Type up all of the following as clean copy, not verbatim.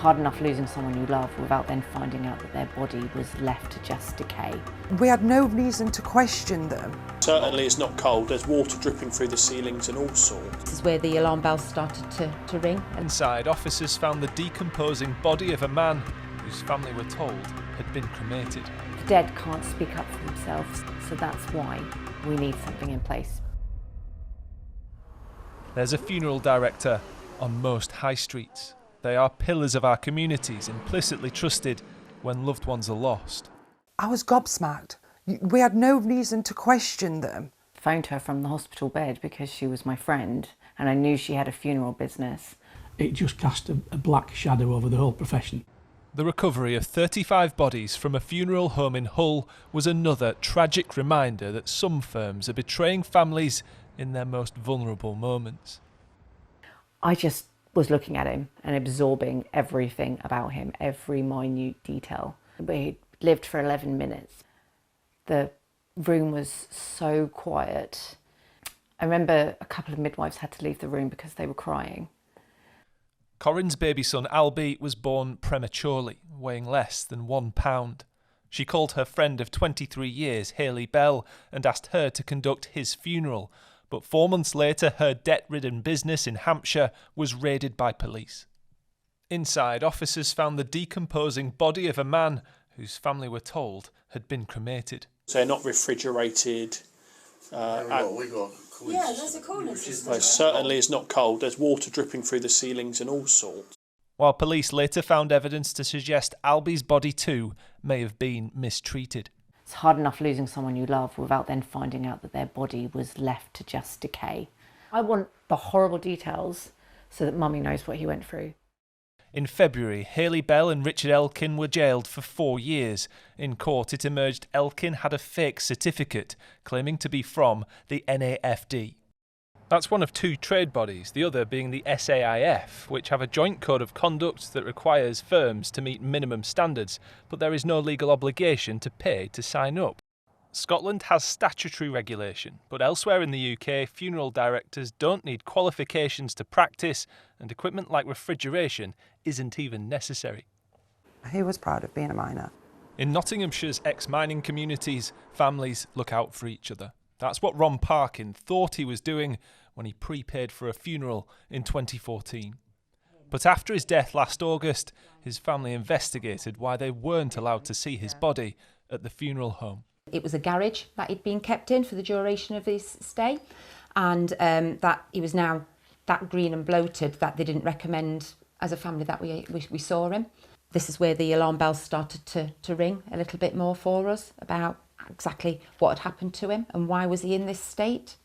hard enough losing someone you love without then finding out that their body was left to just decay. We had no reason to question them. Certainly it's not cold, there's water dripping through the ceilings and all sorts. This is where the alarm bells started to ring. Inside, officers found the decomposing body of a man whose family were told had been cremated. The dead can't speak up for themselves, so that's why we need something in place. There's a funeral director on most high streets. They are pillars of our communities, implicitly trusted when loved ones are lost. I was gobsmacked. We had no reason to question them. I phoned her from the hospital bed because she was my friend and I knew she had a funeral business. It just cast a black shadow over the whole profession. The recovery of 35 bodies from a funeral home in Hull was another tragic reminder that some firms are betraying families in their most vulnerable moments. I just was looking at him and absorbing everything about him, every minute detail. We lived for 11 minutes. The room was so quiet. I remember a couple of midwives had to leave the room because they were crying. Corinne's baby son Albie was born prematurely, weighing less than £1. She called her friend of 23 years, Hayley Bell, and asked her to conduct his funeral. But 4 months later, her debt-ridden business in Hampshire was raided by police. Inside, officers found the decomposing body of a man whose family were told had been cremated. So they're not refrigerated. There's a cooling system. Certainly it's not cold, there's water dripping through the ceilings and all sorts. While police later found evidence to suggest Albie's body too may have been mistreated. It's hard enough losing someone you love without then finding out that their body was left to just decay. I want the horrible details so that Mummy knows what he went through. In February, Hayley Bell and Richard Elkin were jailed for 4 years. In court, it emerged Elkin had a fake certificate claiming to be from the NAFD. That's one of 2 trade bodies, the other being the SAIF, which have a joint code of conduct that requires firms to meet minimum standards, but there is no legal obligation to pay to sign up. Scotland has statutory regulation, but elsewhere in the UK, funeral directors don't need qualifications to practice, and equipment like refrigeration isn't even necessary. He was proud of being a miner. In Nottinghamshire's ex-mining communities, families look out for each other. That's what Ron Parkin thought he was doing when he prepaid for a funeral in 2014. But after his death last August, his family investigated why they weren't allowed to see his body at the funeral home. It was a garage that he'd been kept in for the duration of his stay, and that he was now that green and bloated that they didn't recommend as a family that we saw him. This is where the alarm bells started to ring a little bit more for us about exactly what had happened to him and why was he in this state.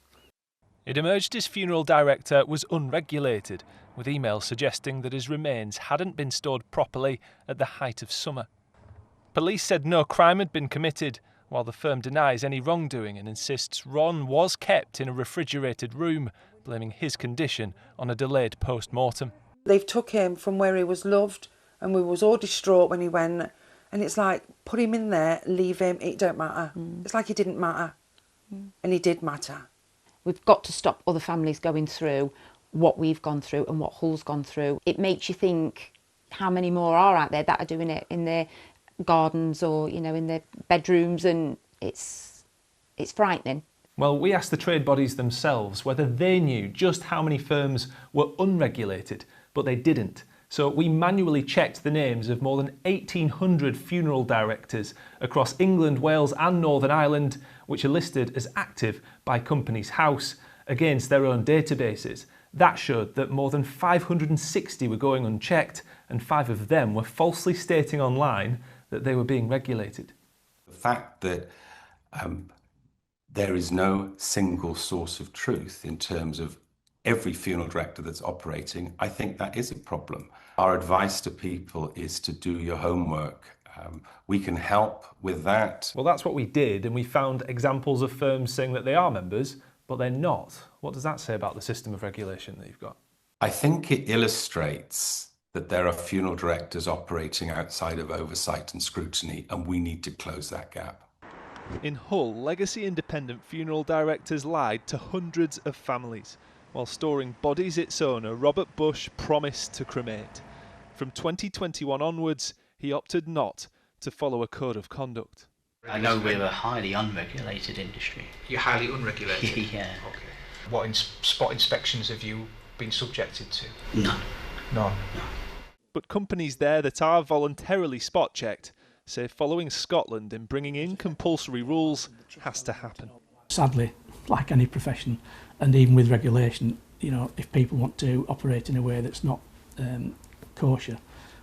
It emerged his funeral director was unregulated, with emails suggesting that his remains hadn't been stored properly at the height of summer. Police said no crime had been committed, while the firm denies any wrongdoing and insists Ron was kept in a refrigerated room, blaming his condition on a delayed post-mortem. They've took him from where he was loved and we was all distraught when he went, and it's like, put him in there, leave him, it don't matter. It's like he didn't matter, and he did matter. We've got to stop other families going through what we've gone through and what Hull's gone through. It makes you think how many more are out there that are doing it in their gardens or, you know, in their bedrooms, and it's frightening. Well, we asked the trade bodies themselves whether they knew just how many firms were unregulated, but they didn't. So we manually checked the names of more than 1,800 funeral directors across England, Wales and Northern Ireland, which are listed as active by Companies House against their own databases. That showed that more than 560 were going unchecked, and 5 of them were falsely stating online that they were being regulated. The fact that there is no single source of truth in terms of every funeral director that's operating, I think that is a problem. Our advice to people is to do your homework. We can help with that. Well, that's what we did, and we found examples of firms saying that they are members, but they're not. What does that say about the system of regulation that you've got? I think it illustrates that there are funeral directors operating outside of oversight and scrutiny, and we need to close that gap. In Hull, legacy independent funeral directors lied to hundreds of families while storing bodies its owner, Robert Bush, promised to cremate. From 2021 onwards, he opted not to follow a code of conduct. I know we're a highly unregulated industry. You're highly unregulated? Yeah. Okay. What spot inspections have you been subjected to? None. None? No. But companies there that are voluntarily spot checked say following Scotland in bringing in compulsory rules has to happen. Sadly, like any profession, and even with regulation, you know, if people want to operate in a way that's not kosher,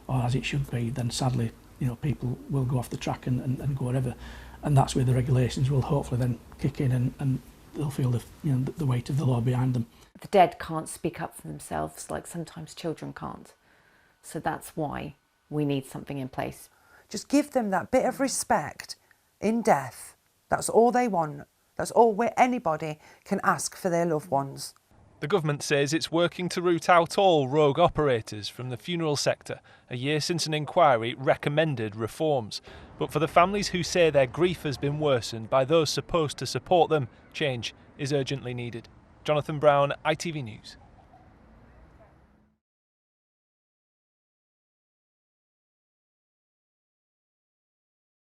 or as it should be, then sadly, you know, people will go off the track and go wherever, and that's where the regulations will hopefully then kick in, and they'll feel the weight of the law behind them. The dead can't speak up for themselves like sometimes children can't. So that's why we need something in place. Just give them that bit of respect in death. That's all they want. That's all anybody can ask for their loved ones. The government says it's working to root out all rogue operators from the funeral sector, a year since an inquiry recommended reforms. But for the families who say their grief has been worsened by those supposed to support them, change is urgently needed. Jonathan Brown, ITV News.